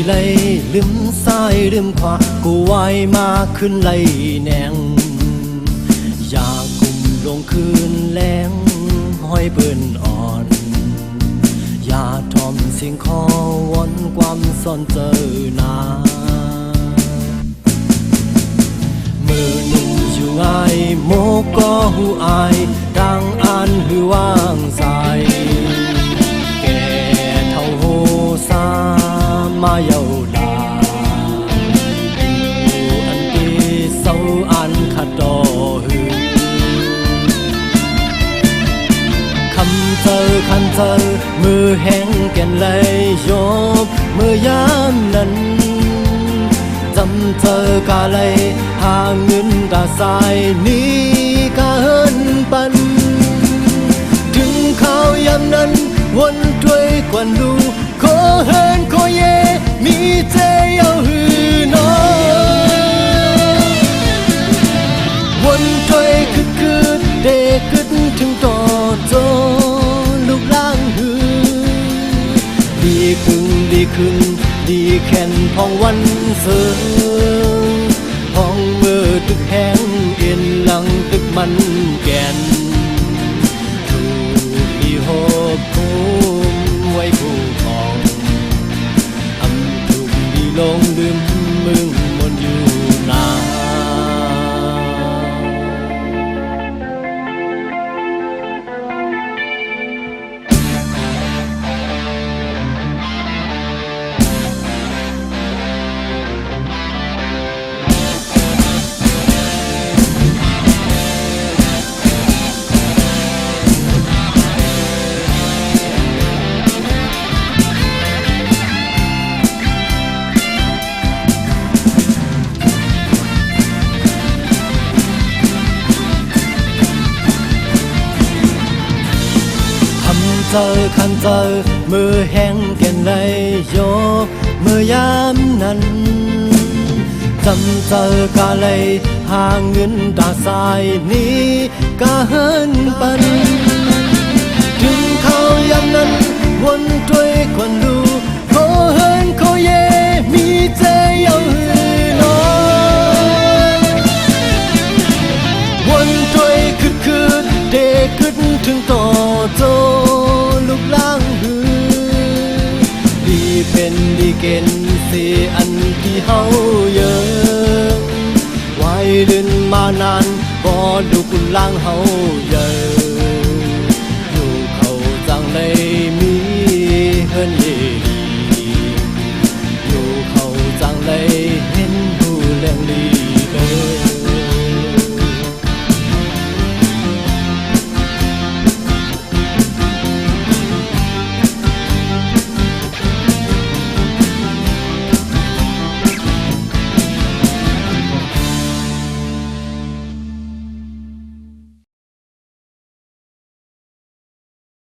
เลยลืมซ้ายลืมขวากูไหวมาขึ้นไหลแนงอย่ากุมลงคืนแรงห้อยเปิ้นอ่อนอย่าทอมเสียงคอวนความซ่อนเจอหนามือหนุ่มอยู่ง่ายโมก็หูอายดังอันหือว่างใสแก่เท่าโหสามาเยาดาอยู่อันที่เศร้าอันขัดดอหือคำเจอคันเจอมือแห้งแก่นเลยยบมือยามนั้นจำเธอกาเลยหาเงินตาสายนี้กาเฮินปันถึงข้าวยามนั้นวนด้วยกวนลูขอเฮินขอเยมีเจเอาหือนอวนด้วยคือเด็กขึ้นถึงต่อโจลูกล่างหือดีขึ้นดีแค่นพองวันเสือพองมือตึกแห้งเอ็นหลังตึกมันแก่นถูกอีหอบคุ้มไว้คู่ของอำถูกดีลงลืมมึงมนอยู่นานเจอคันเจอมือแห้งแก่นเลยโยมือยามนั้นจำเจอกาเลยหาเงินตาสายนี้กาเฮินปันถึงเขายามนั้นวนด้วยควันดูขอเฮินขอเยมีเจเอาหือนอนวนด้วยคือเด็กขึ้นถึงต่อโจลูกล่างหือดีเป็นดีเกณฑ์สิอันที่เฮาเยอะไว้เดินมานานบ่ลูกล่างเฮาเยอะ